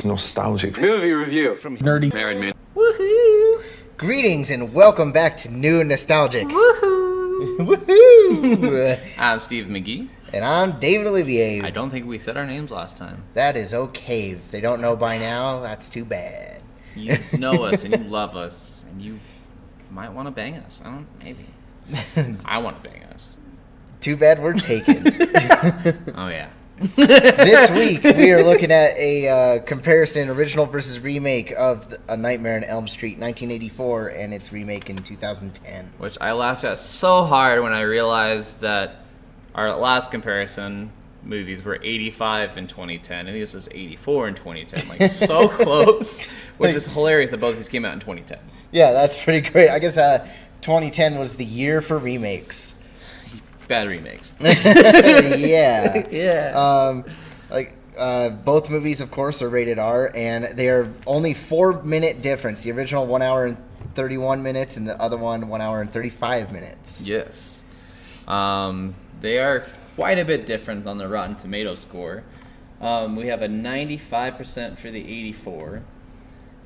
Nostalgic movie review from nerdy married man. Woohoo! Greetings and welcome back to New and Nostalgic. Woohoo! Woohoo! I'm Steve McGee. And I'm David Olivier. I don't think we said our names last time. That is okay. If they don't know by now, that's too bad. You know us and you love us and you might want to bang us. Maybe. I want to bang us. Too bad we're taken. Oh, yeah. This week, we are looking at a comparison, original versus remake of A Nightmare on Elm Street, 1984, and its remake in 2010. Which I laughed at so hard when I realized that our last comparison movies were 85 in 2010, and this is 84 in 2010. Like, so close, which is hilarious that both these came out in 2010. Yeah, that's pretty great. I guess 2010 was the year for remakes. Bad remakes. Yeah. Yeah. Both movies, of course, are rated R, and they are only 4-minute difference. The original 1 hour and 31 minutes, and the other one 1 hour and 35 minutes. Yes. They are quite a bit different on the Rotten Tomatoes score. We have a 95% for the 84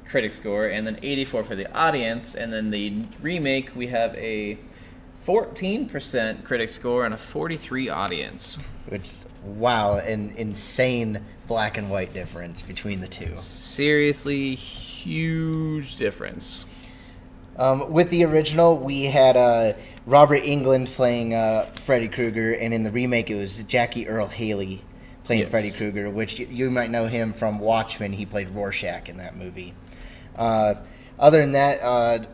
critic score, and then 84 for the audience, and then the remake we have a 14% critic score and a 43 audience. Which is, wow, an insane black and white difference between the two. Seriously, huge difference. With the original, we had Robert Englund playing Freddy Krueger, and in the remake it was Jackie Earle Haley playing Freddy Krueger, which you might know him from Watchmen. He played Rorschach in that movie. Other than that,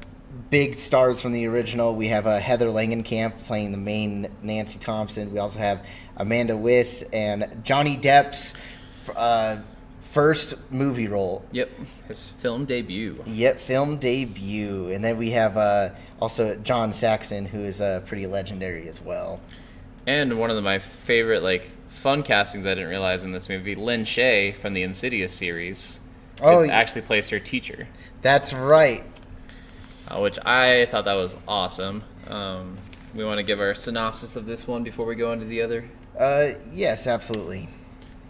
big stars from the original, we have Heather Langenkamp playing the main Nancy Thompson. We also have Amanda Wyss and Johnny Depp's first movie role. Yep, his film debut. Film debut. And then we have also John Saxon, who is pretty legendary as well. And one of my favorite fun castings I didn't realize in this movie, Lynn Shay from the Insidious series, actually plays her teacher. That's right. Which I thought that was awesome. We want to give our synopsis of this one before we go into the other? Yes, absolutely.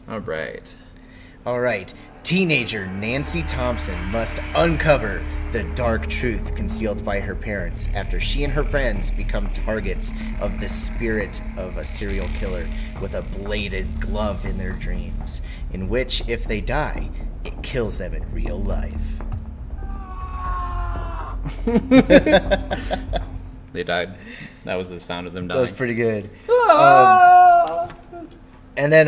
All right. Teenager Nancy Thompson must uncover the dark truth concealed by her parents after she and her friends become targets of the spirit of a serial killer with a bladed glove in their dreams, in which, if they die, it kills them in real life. They died. That was the sound of them dying. That was pretty good. And then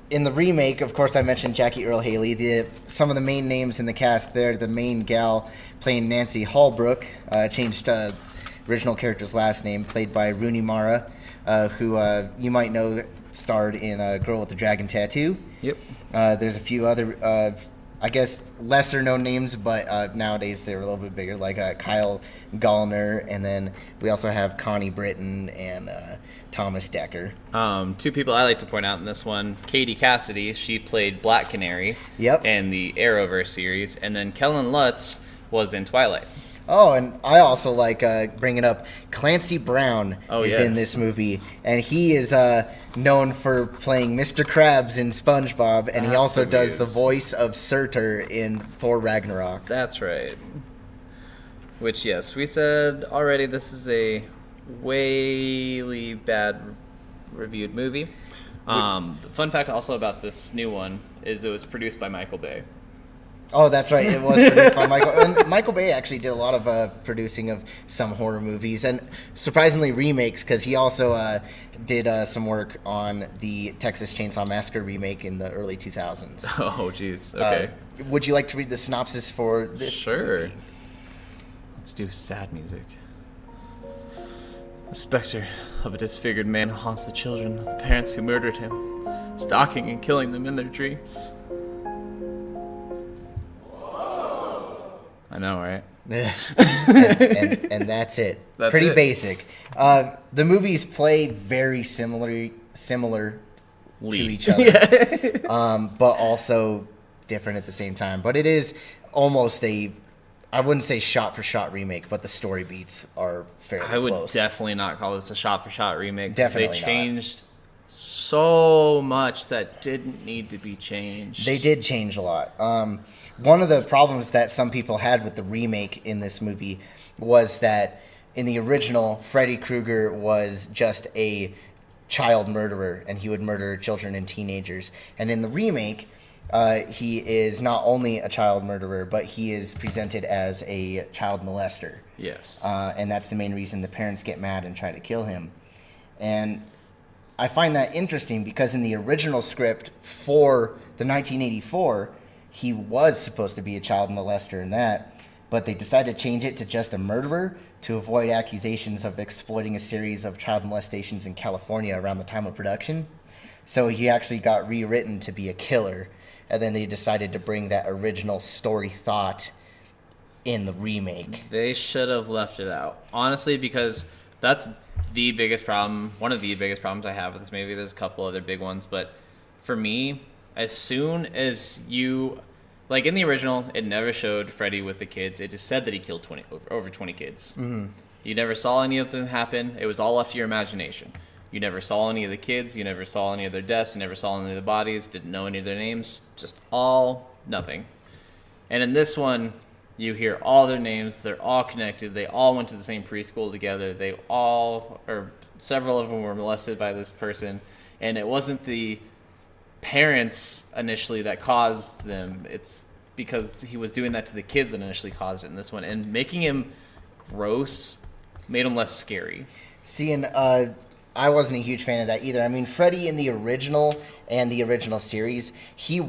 in the remake, of course, I mentioned Jackie Earle Haley. Some of the main names in the cast there, the main gal playing Nancy Holbrook, changed original character's last name, played by Rooney Mara, who you might know starred in Girl with the Dragon Tattoo. Yep. There's a few other I guess lesser known names, but nowadays they're a little bit bigger, like Kyle Gallner, and then we also have Connie Britton and Thomas Dekker. Two people I like to point out in this one: Katie Cassidy, she played Black Canary in the Arrowverse series, and then Kellen Lutz was in Twilight. Oh, and I also like bringing up Clancy Brown is in this movie, and he is known for playing Mr. Krabs in SpongeBob, and he also does the voice of Surtur in Thor Ragnarok. That's right. Which, yes, we said already this is a way bad reviewed movie. The fun fact also about this new one is it was produced by Michael Bay. Oh, that's right. It was produced by Michael. And Michael Bay actually did a lot of producing of some horror movies, and surprisingly remakes, because he also did some work on the Texas Chainsaw Massacre remake in the early 2000s. Oh, jeez. Okay. Would you like to read the synopsis for this? Sure. Let's do sad music. The specter of a disfigured man haunts the children of the parents who murdered him, stalking and killing them in their dreams. I know, right? and that's it. That's pretty it. Basic. The movies play very similar to each other, but also different at the same time. But it is almost I wouldn't say shot-for-shot remake, but the story beats are fairly close. I would definitely not call this a shot-for-shot remake. Definitely They changed so much that didn't need to be changed. They did change a lot. One of the problems that some people had with the remake in this movie was that in the original, Freddy Krueger was just a child murderer, and he would murder children and teenagers. And in the remake, he is not only a child murderer, but he is presented as a child molester. Yes. And that's the main reason the parents get mad and try to kill him. And I find that interesting because in the original script for the 1984, he was supposed to be a child molester in that, but they decided to change it to just a murderer to avoid accusations of exploiting a series of child molestations in California around the time of production. So he actually got rewritten to be a killer, and then they decided to bring that original story thought in the remake. They should have left it out, honestly, because that's the biggest problem, one of the biggest problems I have with this movie. There's a couple other big ones, but for me, as soon as you, like in the original, it never showed Freddy with the kids. It just said that he killed over 20 kids. Mm-hmm. You never saw any of them happen. It was all left to your imagination. You never saw any of the kids. You never saw any of their deaths. You never saw any of the bodies. Didn't know any of their names. Just all nothing. And in this one, you hear all their names. They're all connected. They all went to the same preschool together. They all, or several of them, were molested by this person. And it wasn't the parents initially that caused them. It's because he was doing that to the kids that initially caused it in this one. And making him gross made him less scary. See, and I wasn't a huge fan of that either. I mean, Freddy in the original and the original series, he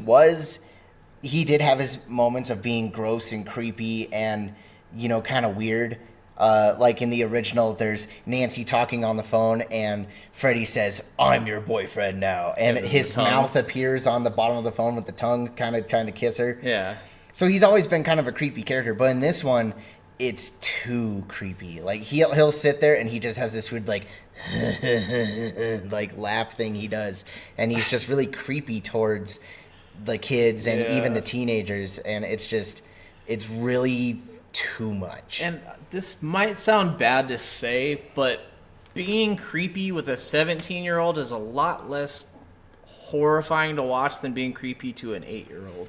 did have his moments of being gross and creepy and, you know, kind of weird. Like in the original, there's Nancy talking on the phone, and Freddy says, "I'm your boyfriend now." And his mouth appears on the bottom of the phone with the tongue kind of trying to kiss her. Yeah. So he's always been kind of a creepy character. But in this one, it's too creepy. Like, he'll sit there, and he just has this weird, like, like laugh thing he does. And he's just really creepy towards the kids and even the teenagers. And it's really too much. And this might sound bad to say, but being creepy with a 17-year-old is a lot less horrifying to watch than being creepy to an 8-year-old.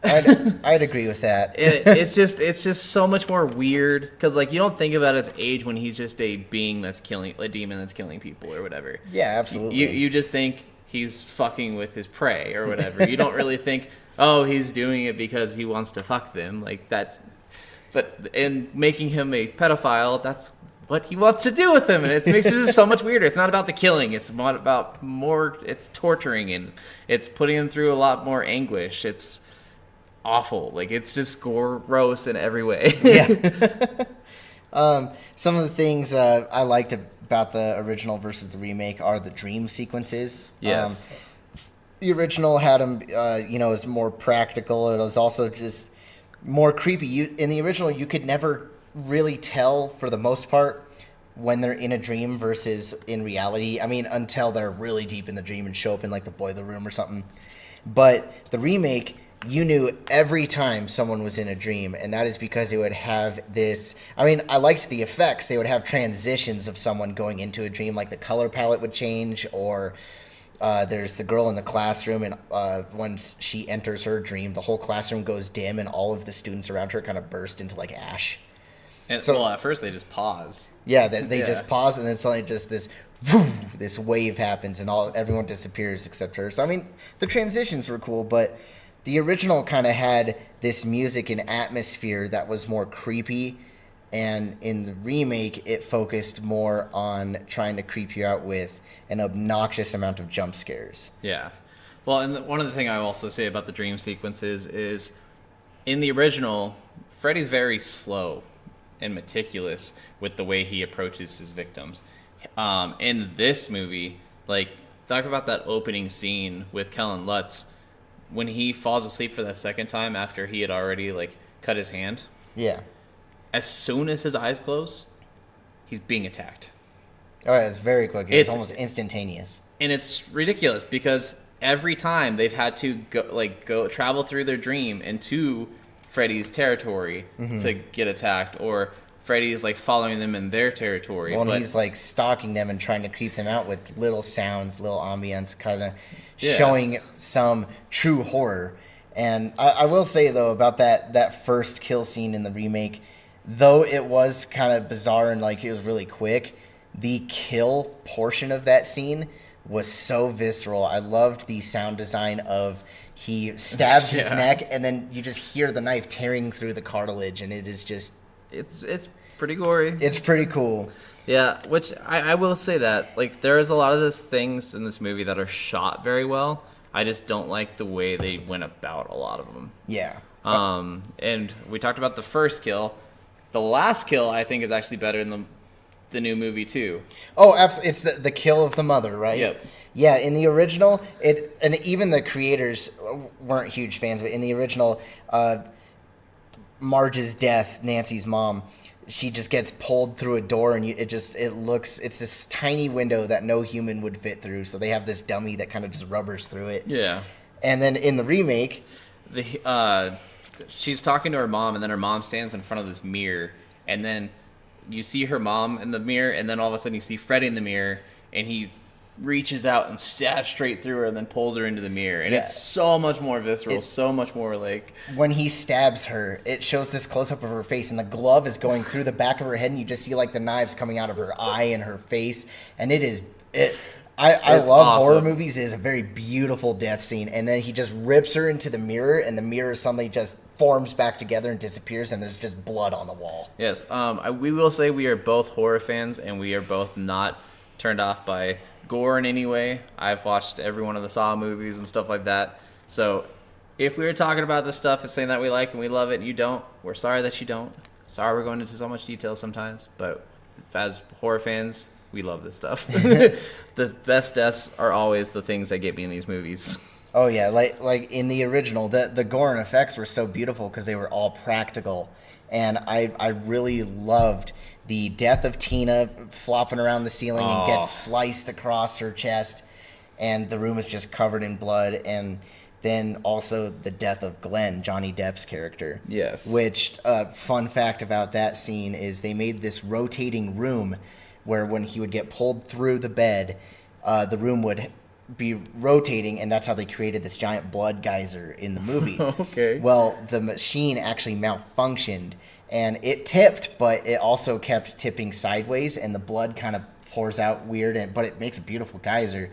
I'd agree with that. It's just so much more weird because, like, you don't think about his age when he's just a being that's killing, a demon that's killing people or whatever. Yeah, absolutely. You just think he's fucking with his prey or whatever. You don't really think, oh, he's doing it because he wants to fuck them. Like, that's. But in making him a pedophile, that's what he wants to do with them, and it makes it just so much weirder. It's not about the killing; it's about more. It's torturing, and it's putting him through a lot more anguish. It's awful. Like, it's just gross in every way. Yeah. Some of the things I liked about the original versus the remake are the dream sequences. Yes. The original had them, is more practical. It was also just more creepy. In the original, you could never really tell, for the most part, when they're in a dream versus in reality. I mean, until they're really deep in the dream and show up in, like, the boiler room or something. But the remake, you knew every time someone was in a dream, and that is because it would have this. I mean, I liked the effects. They would have transitions of someone going into a dream, like the color palette would change, or there's the girl in the classroom, and once she enters her dream, the whole classroom goes dim, and all of the students around her kind of burst into, like, ash. And so, well, at first they just pause. Yeah, they just pause, and then suddenly just this wave happens, and everyone disappears except her. So, I mean, the transitions were cool, but the original kind of had this music and atmosphere that was more creepy, and in the remake, it focused more on trying to creep you out with an obnoxious amount of jump scares. Yeah. Well, and one of the things I also say about the dream sequences is, in the original, Freddy's very slow and meticulous with the way he approaches his victims. In this movie, like, talk about that opening scene with Kellen Lutz, when he falls asleep for the second time after he had already, like, cut his hand. Yeah. As soon as his eyes close, he's being attacked. Oh, it's very quick. It's almost instantaneous. And it's ridiculous because every time they've had to go travel through their dream into Freddy's territory to get attacked, or Freddy's like following them in their territory. Well, but he's like stalking them and trying to creep them out with little sounds, little ambience, kind of showing some true horror. And I will say though about that first kill scene in the remake, though it was kind of bizarre and like it was really quick, the kill portion of that scene was so visceral. I loved the sound design of he stabs his neck and then you just hear the knife tearing through the cartilage, and it is just it's pretty gory. It's pretty cool. Yeah, which I will say that like there is a lot of those things in this movie that are shot very well. I just don't like the way they went about a lot of them. Yeah. And we talked about the first kill. The last kill I think is actually better than the new movie too. Oh, absolutely! It's the kill of the mother, right? Yep. Yeah, in the original, and even the creators weren't huge fans of it. In the original, Marge's death, Nancy's mom, she just gets pulled through a door, and it's this tiny window that no human would fit through. So they have this dummy that kind of just rubbers through it. Yeah. And then in the remake, she's talking to her mom, and then her mom stands in front of this mirror, and then you see her mom in the mirror, and then all of a sudden you see Freddy in the mirror, and he reaches out and stabs straight through her and then pulls her into the mirror. And it's so much more visceral, so much more like... When he stabs her, it shows this close-up of her face, and the glove is going through the back of her head, and you just see like the knives coming out of her eye and her face, and it is... I love awesome. Horror movies. It is a very beautiful death scene, and then he just rips her into the mirror, and the mirror suddenly just forms back together and disappears, and there's just blood on the wall. Yes, we will say we are both horror fans, and we are both not turned off by gore in any way. I've watched every one of the Saw movies and stuff like that. So if we were talking about this stuff and saying that we like and we love it and you don't, we're sorry that you don't. Sorry we're going into so much detail sometimes, but as horror fans, we love this stuff. The best deaths are always the things that get me in these movies. Oh yeah, like in the original, the gore and effects were so beautiful because they were all practical, and I really loved the death of Tina flopping around the ceiling and gets sliced across her chest, and the room is just covered in blood, and then also the death of Glenn, Johnny Depp's character. Yes. Which, fun fact about that scene is they made this rotating room where when he would get pulled through the bed, the room would be rotating, and that's how they created this giant blood geyser in the movie. Okay. Well, the machine actually malfunctioned, and it tipped, but it also kept tipping sideways, and the blood kind of pours out weird, but it makes a beautiful geyser.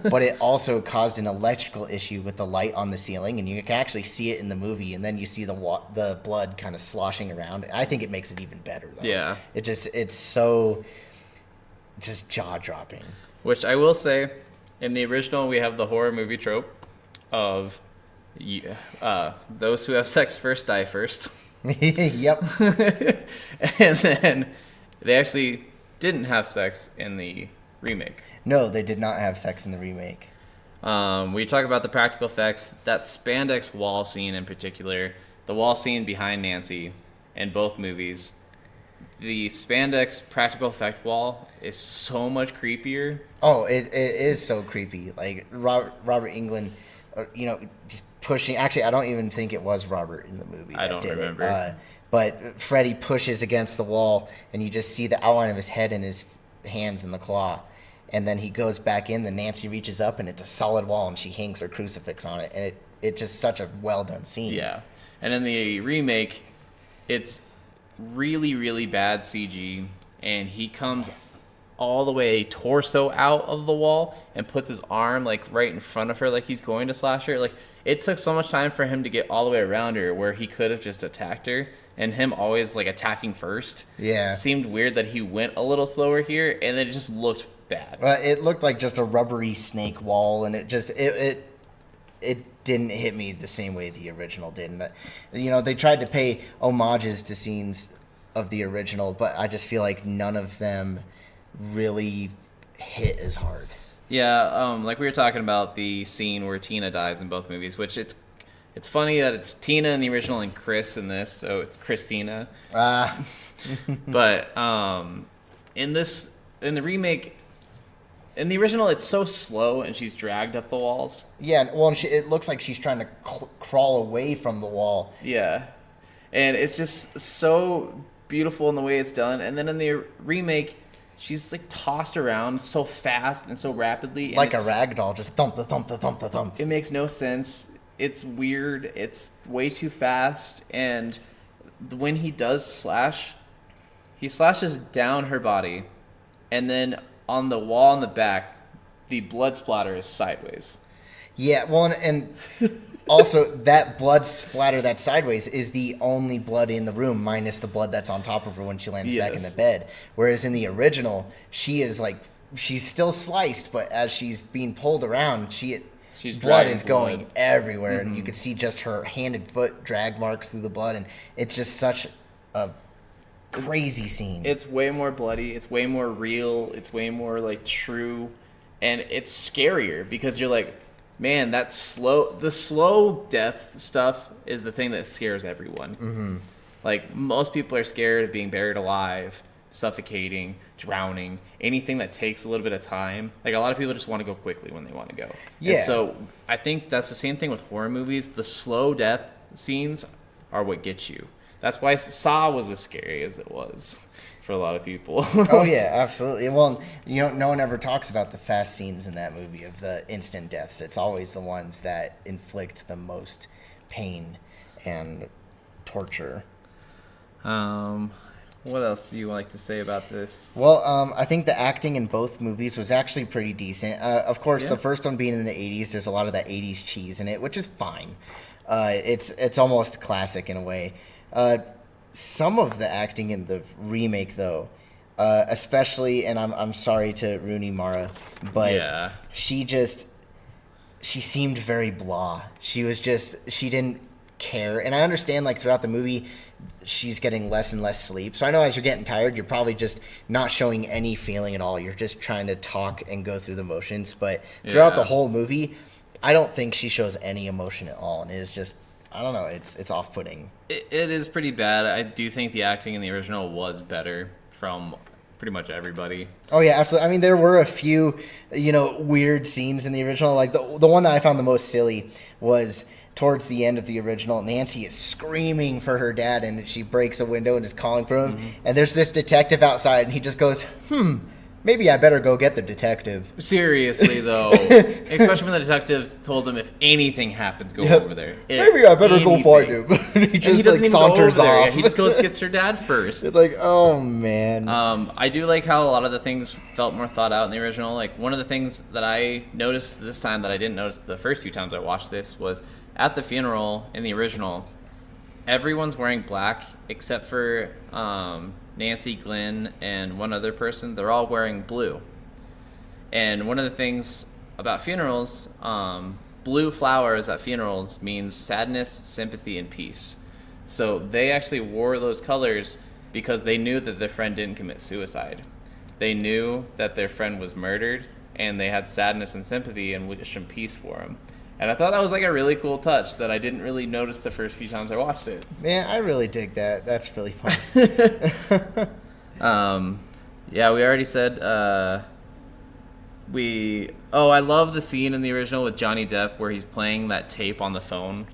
But it also caused an electrical issue with the light on the ceiling, and you can actually see it in the movie, and then you see the blood kind of sloshing around. I think it makes it even better, though. Yeah. It's so just jaw-dropping. Which I will say, in the original, we have the horror movie trope of those who have sex first die first. Yep. And then they actually didn't have sex in the remake. No, they did not have sex in the remake. We talk about the practical effects. That spandex wall scene in particular, the wall scene behind Nancy in both movies, the spandex practical effect wall is so much creepier. Oh, it is so creepy. Like Robert Englund, just pushing. Actually, I don't even think it was Robert in the movie that I don't did remember. it. But Freddy pushes against the wall, and you just see the outline of his head and his hands in the claw. And then he goes back in, then Nancy reaches up, and it's a solid wall, and she hangs her crucifix on it. And it's just such a well-done scene. Yeah. And in the remake, it's really, really bad CG, and he comes all the way torso out of the wall and puts his arm like right in front of her like he's going to slash her. Like, it took so much time for him to get all the way around her where he could have just attacked her, and him always like attacking first. Yeah. Seemed weird that he went a little slower here, and it just looked bad. Well, it looked like just a rubbery snake wall, and it just it didn't hit me the same way the original did. And they tried to pay homages to scenes of the original, but I just feel like none of them really hit as hard. Yeah, like we were talking about the scene where Tina dies in both movies, which it's funny that it's Tina in the original and Chris in this, so it's Christina. But in the remake, in the original, it's so slow and she's dragged up the walls. Yeah, well, it looks like she's trying to crawl away from the wall. Yeah, and it's just so beautiful in the way it's done. And then in the remake, she's like tossed around so fast and so rapidly. And like a rag doll, just thump, the thump, the thump, the thump. It makes no sense. It's weird. It's way too fast. And when he does slash, he slashes down her body. And then on the wall in the back, the blood splatter is sideways. Yeah, well, and also that blood splatter that's sideways is the only blood in the room, minus the blood that's on top of her when she lands back in the bed. Whereas in the original, she is like, she's still sliced, but as she's being pulled around, she's blood is going everywhere, and you could see just her hand and foot drag marks through the blood, and it's just such a crazy scene. It's way more bloody. It's way more real. It's way more like true, and it's scarier because you're like, man, the slow death stuff is the thing that scares everyone. Mm-hmm. Like most people are scared of being buried alive, suffocating, drowning, anything that takes a little bit of time. Like a lot of people just want to go quickly when they want to go. Yeah. And so I think that's the same thing with horror movies. The slow death scenes are what get you. That's why Saw was as scary as it was for a lot of people. Oh yeah, absolutely. Well, no one ever talks about the fast scenes in that movie of the instant deaths. It's always the ones that inflict the most pain and torture. What else do you like to say about this? Well, I think the acting in both movies was actually pretty decent. Of course, the first one being in the 80s, there's a lot of that 80s cheese in it, which is fine. It's almost classic in a way. Some of the acting in the remake, though, especially, and I'm sorry to Rooney Mara, but she seemed very blah. She didn't care. And I understand, like, throughout the movie, she's getting less and less sleep. So I know as you're getting tired, you're probably just not showing any feeling at all. You're just trying to talk and go through the motions. But throughout the whole movie, I don't think she shows any emotion at all. And it is just, I don't know, it's off-putting. It is pretty bad. I do think the acting in the original was better from pretty much everybody. Oh, yeah, absolutely. I mean, there were a few, weird scenes in the original. Like, the one that I found the most silly was towards the end of the original. Nancy is screaming for her dad, and she breaks a window and is calling for him. Mm-hmm. And there's this detective outside, and he just goes, maybe I better go get the detective. Seriously, though. Especially when the detective told him if anything happens, go over there. Maybe I better go find him. he just saunters off. He just goes gets her dad first. It's like, oh, man. I do like how a lot of the things felt more thought out in the original. Like, one of the things that I noticed this time that I didn't notice the first few times I watched this was at the funeral in the original, everyone's wearing black except for Nancy, Glenn, and one other person. They're all wearing blue. And one of the things about funerals, blue flowers at funerals means sadness, sympathy, and peace. So they actually wore those colors because they knew that their friend didn't commit suicide. They knew that their friend was murdered, and they had sadness and sympathy and wished him peace for him. And I thought that was like a really cool touch that I didn't really notice the first few times I watched it. Man, I really dig that. That's really fun. Yeah, we already said I love the scene in the original with Johnny Depp where he's playing that tape on the phone.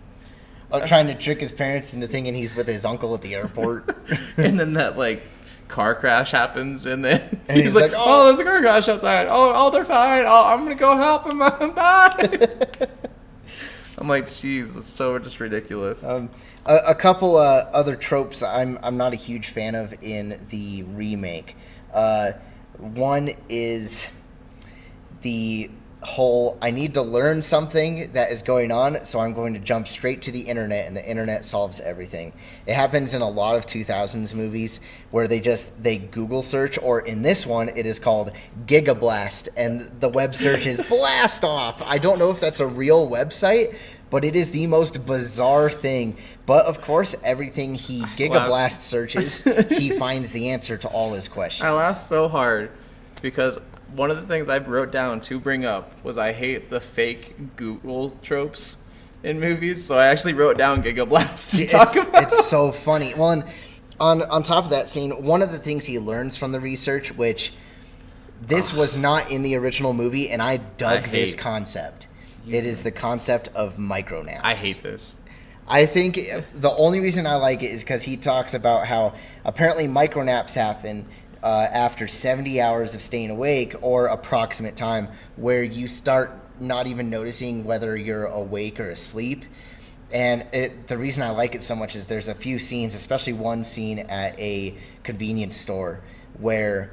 Trying to trick his parents into thinking he's with his uncle at the airport. And then that like car crash happens, and then he's like, oh, there's a car crash outside. Oh, they're fine. Oh, I'm gonna go help them. Bye. I'm like, geez, it's so just ridiculous. A couple other tropes I'm not a huge fan of in the remake. One is the whole, I need to learn something that is going on, so I'm going to jump straight to the internet, and the internet solves everything. It happens in a lot of 2000s movies where they Google search, or in this one, it is called Gigablast, and the web search is blast off. I don't know if that's a real website, but it is the most bizarre thing. But of course, everything he Gigablast searches, he finds the answer to all his questions. I laughed so hard because one of the things I wrote down to bring up was I hate the fake Google tropes in movies, so I actually wrote down Gigablast to talk about. It's so funny. Well, and on top of that scene, one of the things he learns from the research, which this was not in the original movie, and I dug this concept. It is the concept of micronaps. I hate this. I think the only reason I like it is because he talks about how apparently micronaps happen after 70 hours of staying awake or approximate time where you start not even noticing whether you're awake or asleep. And the reason I like it so much is there's a few scenes, especially one scene at a convenience store where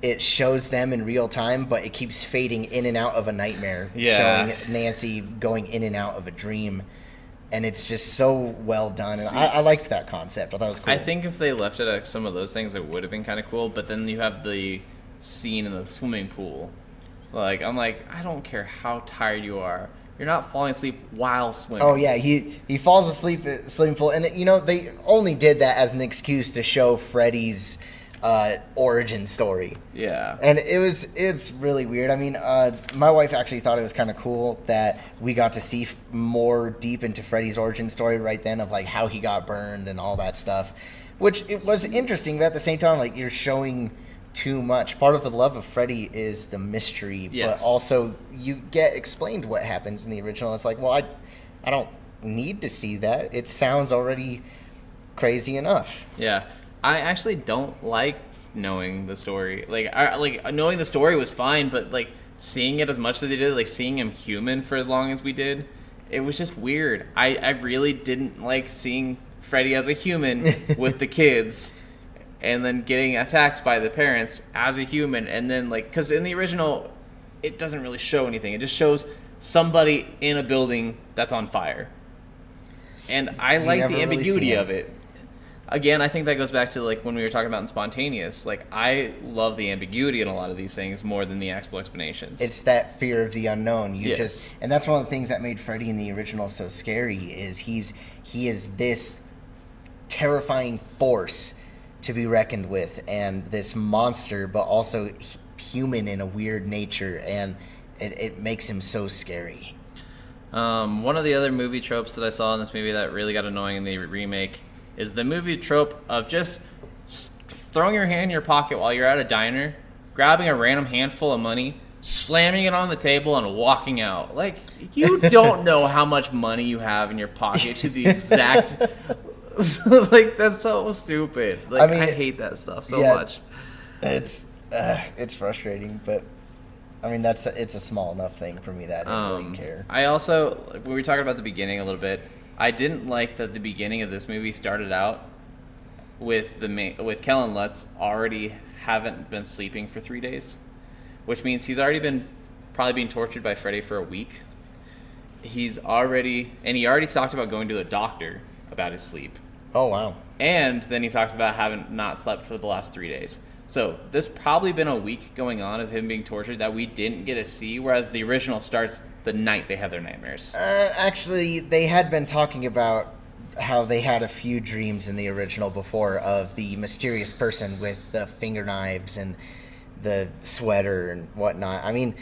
it shows them in real time, but it keeps fading in and out of a nightmare, showing Nancy going in and out of a dream. And it's just so well done. And I liked that concept. I thought it was cool. I think if they left it at some of those things, it would have been kind of cool. But then you have the scene in the swimming pool. Like, I'm like, I don't care how tired you are. You're not falling asleep while swimming. Oh, yeah. He falls asleep at the swimming pool. And, they only did that as an excuse to show Freddy's origin story. Yeah. And it's really weird. I mean, my wife actually thought it was kind of cool that we got to see more deep into Freddy's origin story right then of, like, how he got burned and all that stuff, which it was interesting. But at the same time, like, you're showing too much. Part of the love of Freddy is the mystery, but also you get explained what happens in the original. It's like, well, I don't need to see that. It sounds already crazy enough. Yeah. I actually don't like knowing the story. Like knowing the story was fine, but like seeing it as much as they did, like seeing him human for as long as we did, it was just weird. I really didn't like seeing Freddy as a human with the kids and then getting attacked by the parents as a human. And then, like, because in the original, it doesn't really show anything. It just shows somebody in a building that's on fire. And I like the ambiguity of it. Again, I think that goes back to, like, when we were talking about in Spontaneous. Like, I love the ambiguity in a lot of these things more than the actual explanations. It's that fear of the unknown. And that's one of the things that made Freddy in the original so scary is he is this terrifying force to be reckoned with, and this monster, but also human in a weird nature, and it makes him so scary. One of the other movie tropes that I saw in this movie that really got annoying in the remake is the movie trope of just throwing your hand in your pocket while you're at a diner, grabbing a random handful of money, slamming it on the table, and walking out. Like, you don't know how much money you have in your pocket to the exact... Like, that's so stupid. Like, I mean, I hate that stuff so much. It's frustrating, but I mean, it's a small enough thing for me that I don't really care. I also, when we were talking about the beginning a little bit, I didn't like that the beginning of this movie started out with Kellen Lutz already haven't been sleeping for 3 days, which means he's already been probably being tortured by Freddy for a week. He already talked about going to a doctor about his sleep. Oh, wow. And then he talks about having not slept for the last 3 days. So there's probably been a week going on of him being tortured that we didn't get to see, whereas the original starts the night they have their nightmares. Actually, they had been talking about how they had a few dreams in the original before of the mysterious person with the finger knives and the sweater and whatnot. I mean,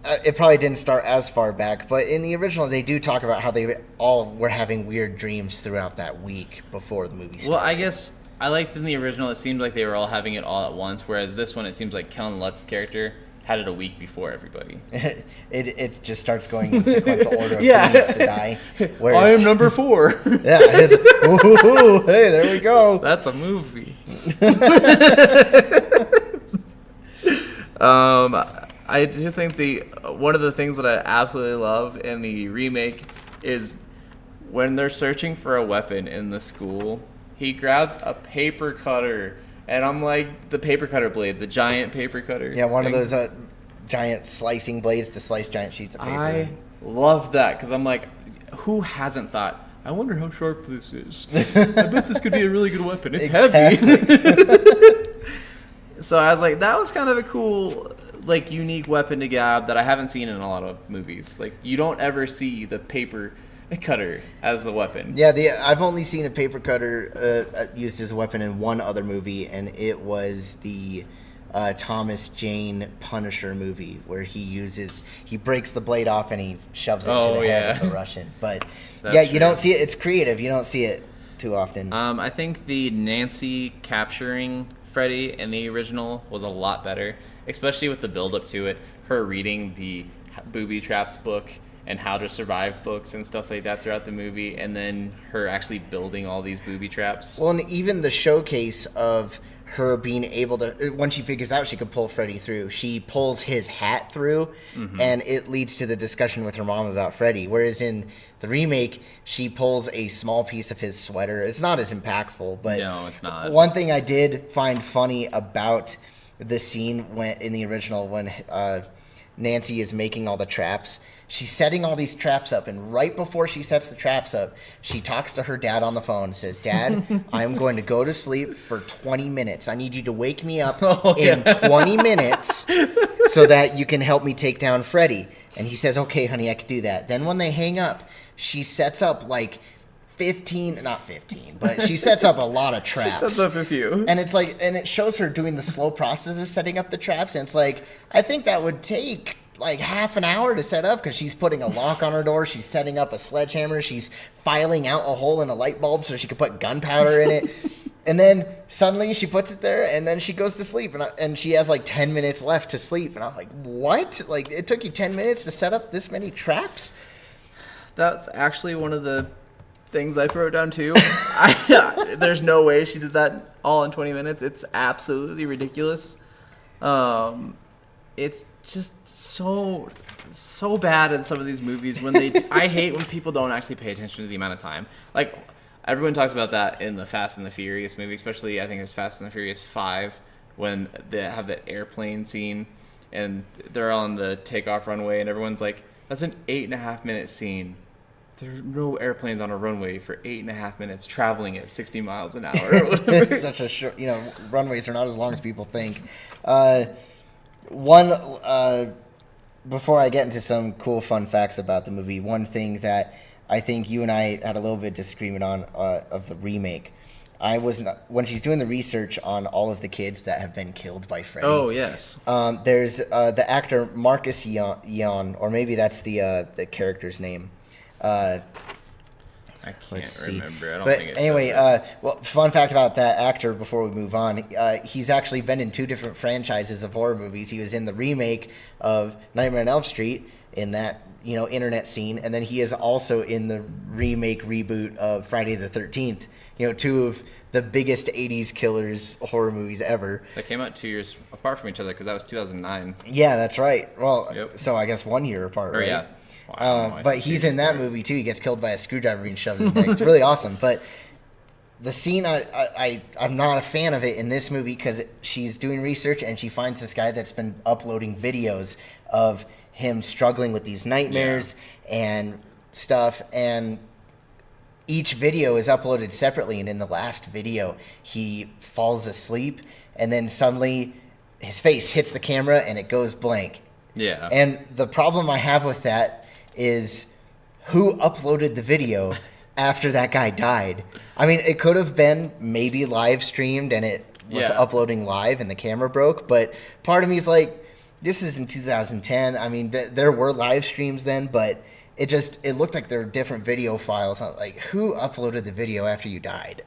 it probably didn't start as far back, but in the original, they do talk about how they all were having weird dreams throughout that week before the movie started. Well, I guess I liked in the original, it seemed like they were all having it all at once, whereas this one, it seems like Kellen Lutz's character had it a week before everybody. it just starts going in sequential order of who needs to die. Whereas, I am number 4. Yeah. Ooh, hey, there we go. That's a movie. I do think one of the things that I absolutely love in the remake is when they're searching for a weapon in the school, he grabs a paper cutter, and I'm like, the paper cutter blade, the giant paper cutter. Yeah, one of those giant slicing blades to slice giant sheets of paper. I love that, because I'm like, who hasn't thought, I wonder how sharp this is. I bet this could be a really good weapon. It's heavy. So I was like, that was kind of a cool, like, unique weapon to grab that I haven't seen in a lot of movies. Like, you don't ever see the paper cutter as the weapon. Yeah, I've only seen a paper cutter used as a weapon in one other movie, and it was the Thomas Jane Punisher movie, where he breaks the blade off and he shoves it to the head of the Russian. But you don't see it. It's creative. You don't see it too often. I think the Nancy capturing Freddy in the original was a lot better, especially with the build up to it. Her reading the Booby Traps book and How to Survive books and stuff like that throughout the movie, and then her actually building all these booby traps. Well, and even the showcase of her being able to, when she figures out she could pull Freddy through, she pulls his hat through, and it leads to the discussion with her mom about Freddy. Whereas in the remake, she pulls a small piece of his sweater. It's not as impactful, but no, it's not. One thing I did find funny about the scene in the original when Nancy is making all the traps. She's setting all these traps up, and right before she sets the traps up, she talks to her dad on the phone and says, "Dad, I'm going to go to sleep for 20 minutes. I need you to wake me up in 20 minutes so that you can help me take down Freddy." And he says, "Okay, honey, I can do that." Then when they hang up, she sets up like 15, not 15, but she sets up a lot of traps. She sets up a few. And it's like, and it shows her doing the slow process of setting up the traps, and it's like, I think that would take like half an hour to set up, because she's putting a lock on her door, she's setting up a sledgehammer, she's filing out a hole in a light bulb so she can put gunpowder in it. And then suddenly she puts it there, and then she goes to sleep, and she has like 10 minutes left to sleep. And I'm like, what? Like, it took you 10 minutes to set up this many traps? That's actually one of the things I wrote down too. There's no way she did that all in 20 minutes. It's absolutely ridiculous. It's just so bad in some of these movies when they. I hate when people don't actually pay attention to the amount of time. Like, everyone talks about that in the Fast and the Furious movie, especially I think it's Fast and the Furious 5, when they have that airplane scene and they're on the takeoff runway, and everyone's like, "That's an 8.5 minute scene." There are no airplanes on a runway for 8.5 minutes traveling at 60 miles an hour. It's such a short, runways are not as long as people think. Before I get into some cool fun facts about the movie, one thing that I think you and I had a little bit of disagreement on of the remake, when she's doing the research on all of the kids that have been killed by Freddy. Oh yes. There's the actor Marcus Yon, or maybe that's the character's name. I can't remember. I don't but think it anyway, says it. well, fun fact about that actor before we move on, he's actually been in 2 different franchises of horror movies. He was in the remake of Nightmare on Elm Street in that internet scene, and then he is also in the remake reboot of Friday the 13th. 2 of the biggest 80s killers horror movies ever. They came out 2 years apart from each other because that was 2009. Yeah, that's right. Well, Yep. So I guess 1 year apart, right? Yeah. Wow, but he's in that movie too. He gets killed by a screwdriver being shoved in his neck. It's really awesome. But the scene, I'm not a fan of it in this movie, because she's doing research and she finds this guy that's been uploading videos of him struggling with these nightmares and stuff. And each video is uploaded separately. And in the last video, he falls asleep, and then suddenly his face hits the camera and it goes blank. Yeah. And the problem I have with that is, who uploaded the video after that guy died? I mean, it could have been maybe live streamed and it was uploading live and the camera broke, but part of me is like, this is in 2010. I mean, there were live streams then, but it looked like there were different video files. Like, who uploaded the video after you died?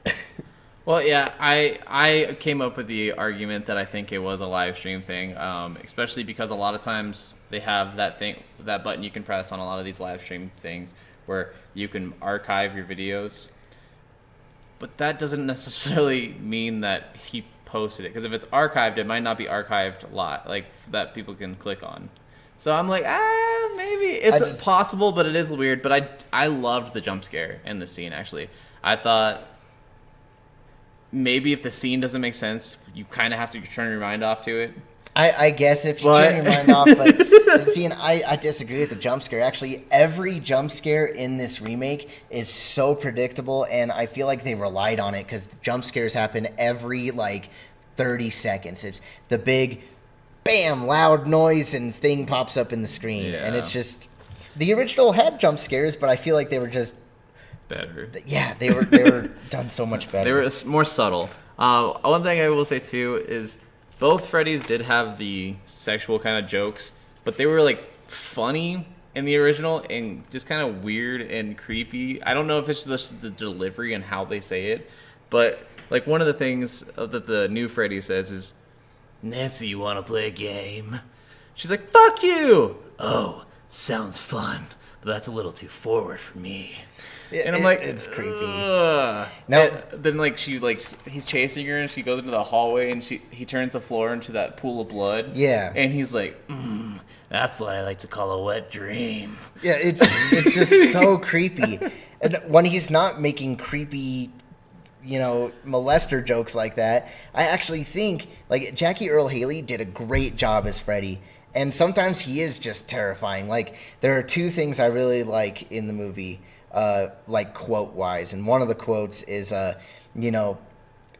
Well, yeah, I came up with the argument that I think it was a live stream thing, especially because a lot of times they have that button you can press on a lot of these live stream things where you can archive your videos. But that doesn't necessarily mean that he posted it, because if it's archived, it might not be archived like that people can click on. So I'm like, maybe it's possible, but it is weird. But I loved the jump scare in the scene, actually. I thought, maybe if the scene doesn't make sense, you kind of have to turn your mind off to it. I guess if you turn your mind off, but the scene, I disagree with the jump scare. Actually, every jump scare in this remake is so predictable, and I feel like they relied on it, because jump scares happen every 30 seconds. It's the big bam, loud noise, and thing pops up in the screen. And it's just, the original had jump scares, but I feel like they were just better. Yeah, they were done so much better. They were more subtle. One thing I will say too is both Freddys did have the sexual kind of jokes, but they were funny in the original and just kind of weird and creepy. I don't know if it's just the delivery and how they say it, but one of the things that the new Freddy says is, "Nancy, you want to play a game?" She's like, "Fuck you!" "Oh, sounds fun. but that's a little too forward for me. And I'm like, it's creepy. Ugh. No. And then he's chasing her and she goes into the hallway and he turns the floor into that pool of blood. Yeah. And he's like, That's what I like to call a wet dream. Yeah, it's just so creepy. And when he's not making creepy, molester jokes like that, I actually think like Jackie Earle Haley did a great job as Freddy. And sometimes he is just terrifying. Like there are two things I really like in the movie. Like quote wise, and one of the quotes is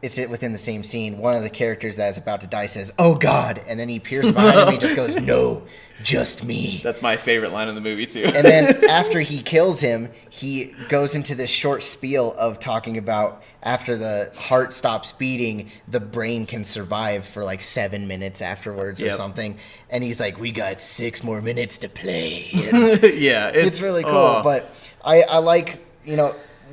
it's within the same scene. One of the characters that is about to die says, "Oh God," and then he peers behind him and he just goes, "No, just me." that's my favorite line in the movie too. And then after he kills him, he goes into this short spiel of talking about after the heart stops beating, the brain can survive for like 7 minutes afterwards or something. And he's like, "We got 6 more minutes to play." Yeah, it's really cool. But I like,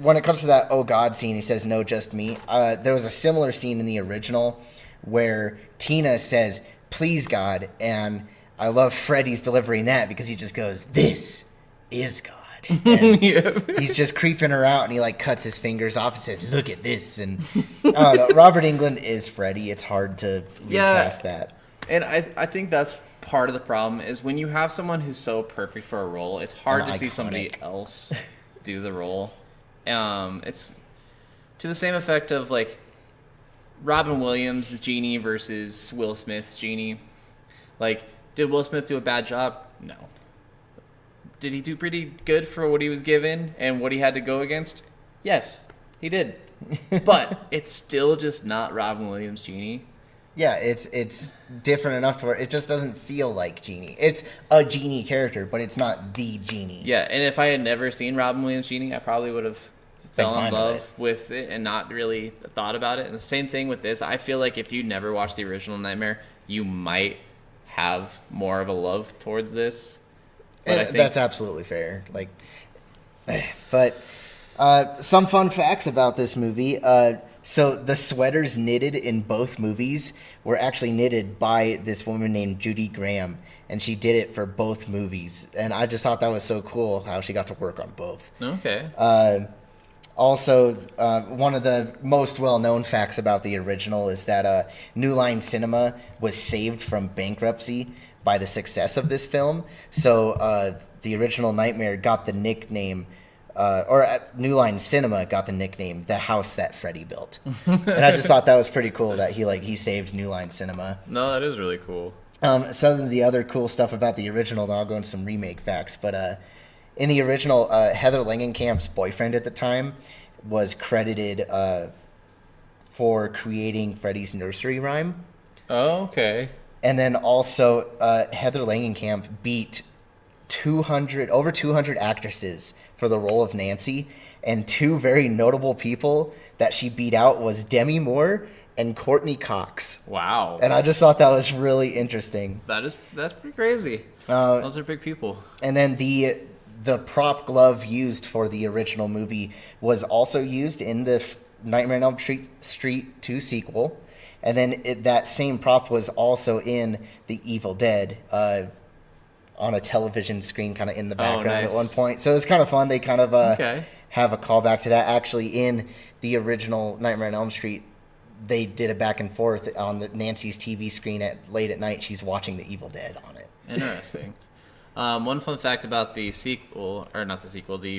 when it comes to that "Oh God" scene, he says, "No, just me." There was a similar scene in the original where Tina says, "Please God," and I love Freddy's delivering that because he just goes, "This is God." And he's just creeping her out, and he like cuts his fingers off and says, "Look at this." And I don't know, Robert Englund is Freddy. It's hard to recast that. And I think that's part of the problem is when you have someone who's so perfect for a role, it's hard to see somebody else do the role. It's to the same effect of like Robin Williams' Genie versus Will Smith's Genie. Like, did Will Smith do a bad job? No. Did he do pretty good for what he was given and what he had to go against? Yes, he did. But it's still just not Robin Williams' Genie. Yeah, it's different enough to where it just doesn't feel like Genie. It's a Genie character, but it's not the Genie. Yeah, and if I had never seen Robin Williams' Genie, I probably would have fell in love with it and not really thought about it. And the same thing with this. I feel like if you never watched the original Nightmare, you might have more of a love towards this. But I think that's absolutely fair. But some fun facts about this movie. So the sweaters knitted in both movies were actually knitted by this woman named Judy Graham, and she did it for both movies. And I just thought that was so cool how she got to work on both. Okay. Also, one of the most well-known facts about the original is that New Line Cinema was saved from bankruptcy by the success of this film. So the original Nightmare got the nickname, New Line Cinema got the nickname, "The House That Freddy Built." And I just thought that was pretty cool that he saved New Line Cinema. No, that is really cool. Some of the other cool stuff about the original, and I'll go into some remake facts, but in the original, Heather Langenkamp's boyfriend at the time was credited for creating Freddy's nursery rhyme. Oh, okay. And then also, Heather Langenkamp beat over 200 actresses for the role of Nancy, and two very notable people that she beat out was Demi Moore and Courtney Cox. Wow. And I just thought that was really interesting. That's pretty crazy. Those are big people. And then the prop glove used for the original movie was also used in the Nightmare on Elm Street 2 sequel. And then that same prop was also in The Evil Dead on a television screen kind of in the background at one point. So it was kind of fun. They kind of have a callback to that. Actually, in the original Nightmare on Elm Street, they did a back and forth on the Nancy's TV screen late at night. She's watching The Evil Dead on it. Interesting. One fun fact about the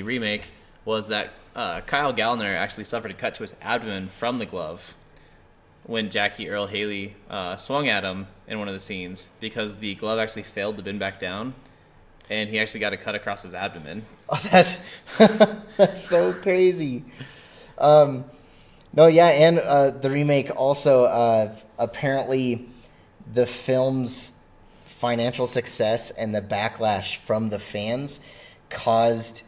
remake, was that Kyle Gallner actually suffered a cut to his abdomen from the glove when Jackie Earle Haley swung at him in one of the scenes, because the glove actually failed to bend back down, and he actually got a cut across his abdomen. Oh, that's so crazy. And the remake also, apparently the film's financial success and the backlash from the fans caused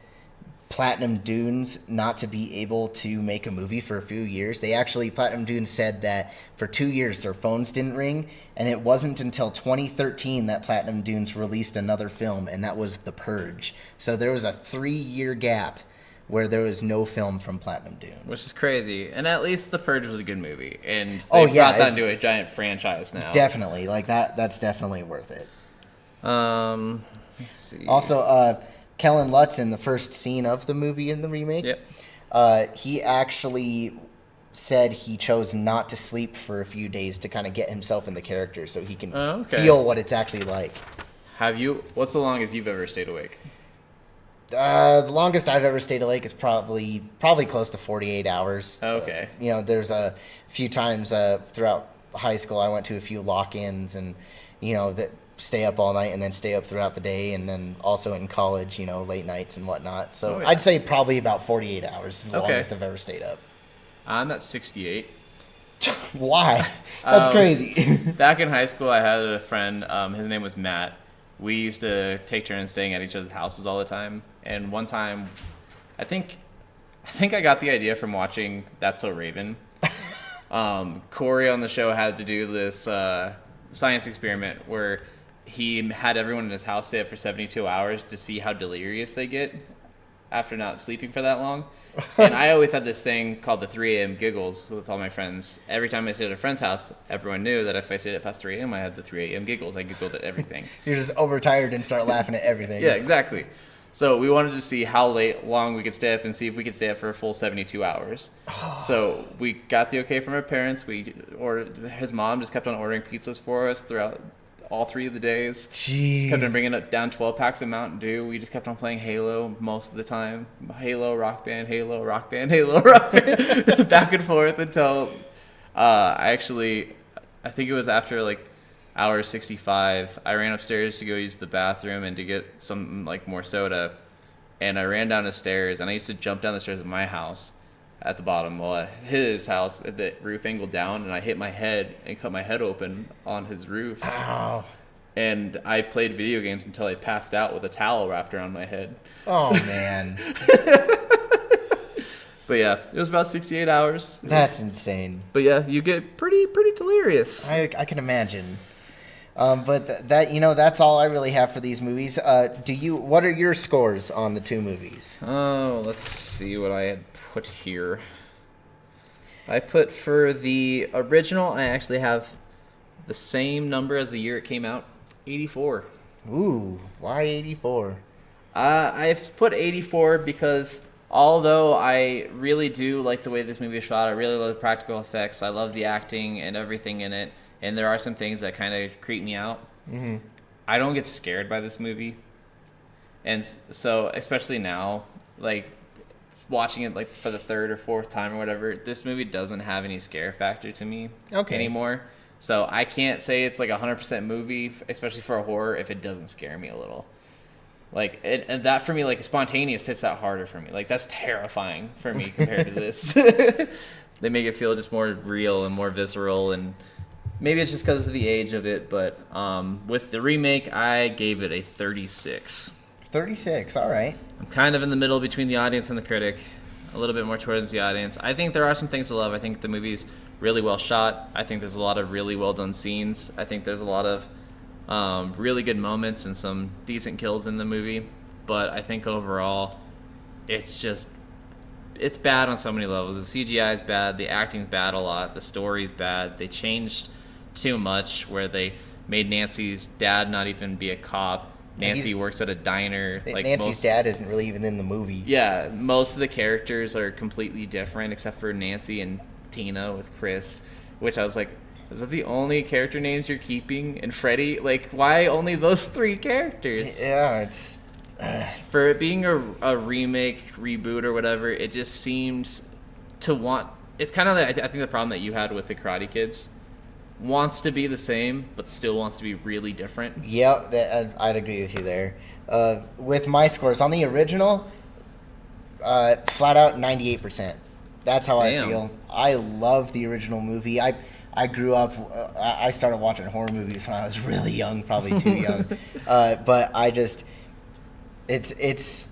Platinum Dunes not to be able to make a movie for a few years. Platinum Dunes said that for 2 years their phones didn't ring, and it wasn't until 2013 that Platinum Dunes released another film, and that was The Purge. So there was a 3-year gap where there was no film from Platinum Dunes. Which is crazy. And at least The Purge was a good movie. And they brought that into a giant franchise now. Definitely. That's definitely worth it. Let's see. Also, Kellen Lutz in the first scene of the movie in the remake. Yep. He actually said he chose not to sleep for a few days to kind of get himself in the character so he can feel what it's actually like. What's the longest you've ever stayed awake? The longest I've ever stayed awake is probably close to 48 hours. Okay. There's a few times throughout high school I went to a few lock-ins and, that stay up all night and then stay up throughout the day, and then also in college, late nights and whatnot. So I'd say probably about 48 hours is the longest I've ever stayed up. I'm at 68. Why? That's crazy. Back in high school, I had a friend. His name was Matt. We used to take turns staying at each other's houses all the time. And one time, I think I got the idea from watching That's So Raven. Corey on the show had to do this science experiment where he had everyone in his house stay up for 72 hours to see how delirious they get after not sleeping for that long. And I always had this thing called the 3 a.m. giggles with all my friends. Every time I stayed at a friend's house, everyone knew that if I stayed at past 3 a.m., I had the 3 a.m. giggles. I giggled at everything. You're just overtired and start laughing at everything. Yeah, exactly. So we wanted to see how long we could stay up and see if we could stay up for a full 72 hours. So we got the okay from our parents. His mom just kept on ordering pizzas for us throughout all 3 of the days. Jeez. Kept on bringing up down 12 packs of Mountain Dew. We just kept on playing Halo most of the time. Halo, Rock Band, Halo, Rock Band, Halo, Rock Band. Back and forth until I think it was after hour 65, I ran upstairs to go use the bathroom and to get some more soda. And I ran down the stairs, and I used to jump down the stairs at my house at the bottom. Well, at his house, the roof angled down, and I hit my head and cut my head open on his roof. Ow. And I played video games until I passed out with a towel wrapped around my head. Oh, man. But yeah, it was about 68 hours. That's insane. But yeah, you get pretty delirious. I can imagine. But that's all I really have for these movies. What are your scores on the 2 movies? Oh, let's see what I had put here. I put for the original, I actually have the same number as the year it came out, 84. Ooh, why 84? I've put 84 because although I really do like the way this movie is shot, I really love the practical effects, I love the acting and everything in it, and there are some things that kind of creep me out. Mm-hmm. I don't get scared by this movie. And so, especially now, watching it for the 3rd or 4th time or whatever, this movie doesn't have any scare factor to me anymore. So I can't say it's 100% movie, especially for a horror, if it doesn't scare me a little. And that for me, spontaneous hits that harder for me. That's terrifying for me compared to this. They make it feel just more real and more visceral, and maybe it's just because of the age of it, but with the remake, I gave it a 36. 36, all right. I'm kind of in the middle between the audience and the critic, a little bit more towards the audience. I think there are some things to love. I think the movie's really well shot. I think there's a lot of really well done scenes. I think there's a lot of really good moments and some decent kills in the movie. But I think overall, it's bad on so many levels. The CGI is bad. The acting's bad a lot. The story's bad. They changed too much where they made Nancy's dad not even be a cop. Nancy works at a diner. Nancy's dad isn't really even in the movie. Yeah, most of the characters are completely different except for Nancy and Tina with Chris, which I was like, is that the only character names you're keeping? And Freddy? Why only those 3 characters? Yeah, it's... For it being a remake, reboot, or whatever, it just seemed to want... It's kind of I think the problem that you had with the Karate Kids. Wants to be the same, but still wants to be really different. Yep, I'd agree with you there. With my scores, on the original, flat out 98%. That's how I feel. I love the original movie. I grew up, I started watching horror movies when I was really young, probably too young. But I just, it's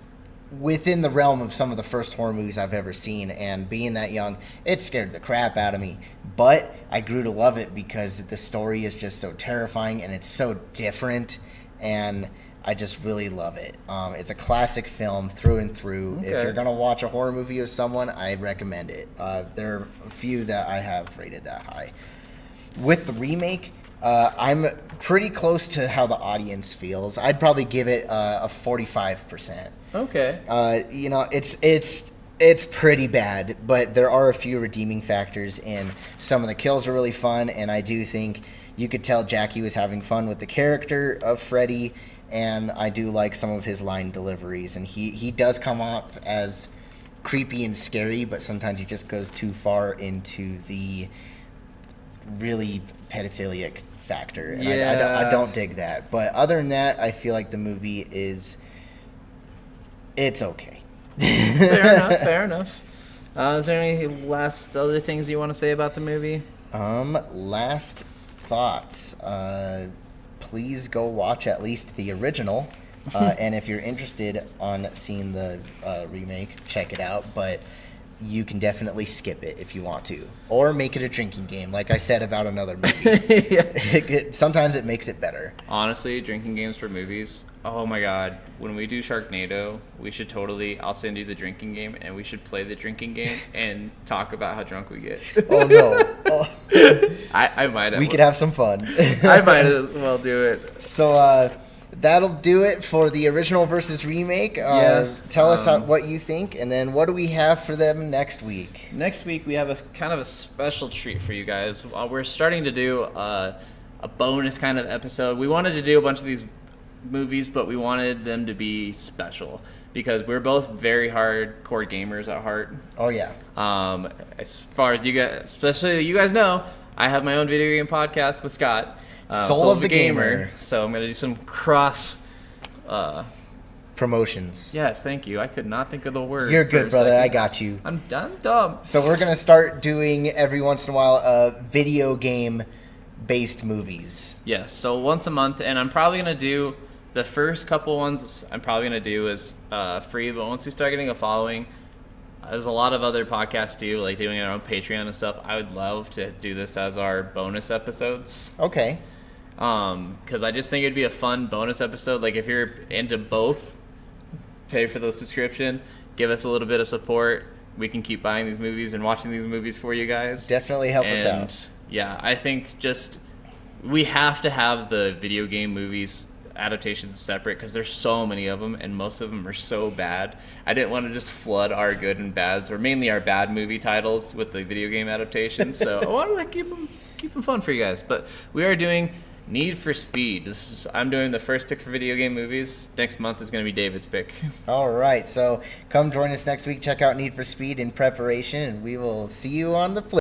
within the realm of some of the first horror movies I've ever seen, and being that young, it scared the crap out of me. But I grew to love it because the story is just so terrifying and it's so different, and I just really love it. It's a classic film through and through. Okay. If you're going to watch a horror movie with someone, I recommend it. There are a few that I have rated that high. With the remake, I'm pretty close to how the audience feels. I'd probably give it a 45%. Okay. It's pretty bad, but there are a few redeeming factors, and some of the kills are really fun, and I do think you could tell Jackie was having fun with the character of Freddy, and I do like some of his line deliveries, and he does come off as creepy and scary, but sometimes he just goes too far into the really pedophilic factor, and I don't dig that. But other than that, I feel like the movie it's okay. Fair enough. Is there any last other things you want to say about the movie? Last thoughts. Please go watch at least the original. And if you're interested on seeing the remake, check it out. But you can definitely skip it if you want to. Or make it a drinking game, like I said about another movie. Sometimes it makes it better. Honestly, drinking games for movies, oh my god. When we do Sharknado, we should totally, I'll send you the drinking game, and we should play the drinking game and talk about how drunk we get. Oh, no. Oh. I might have. We could have some fun. I might as well do it. So, that'll do it for the original versus remake. Tell us what you think, and then what do we have for them next week? Next week we have a kind of a special treat for you guys. We're starting to do a bonus kind of episode. We wanted to do a bunch of these movies, but we wanted them to be special because we're both very hardcore gamers at heart. Oh yeah. As far as you guys, especially you guys know, I have my own video game podcast with Scott. Soul of the Gamer. So I'm going to do some cross promotions. Yes, thank you. I could not think of the word. You're good, brother. I got you. I'm dumb. So we're going to start doing every once in a while video game based movies. Yes, so once a month, and I'm probably going to do the first couple ones I'm probably going to do is free, but once we start getting a following, as a lot of other podcasts do, like doing our own Patreon and stuff, I would love to do this as our bonus episodes. Okay. Because I just think it'd be a fun bonus episode. Like if you're into both, pay for the subscription, give us a little bit of support. We can keep buying these movies and watching these movies for you guys. Definitely help us out. Yeah, I think just we have to have the video game movies adaptations separate because there's so many of them and most of them are so bad. I didn't want to just flood our good and bads, or mainly our bad movie titles, with the video game adaptations. So I wanted to keep them fun for you guys. But we are doing Need for Speed. I'm doing the first pick for video game movies. Next month is going to be David's pick. All right, so come join us next week. Check out Need for Speed in preparation, and we will see you on the flip.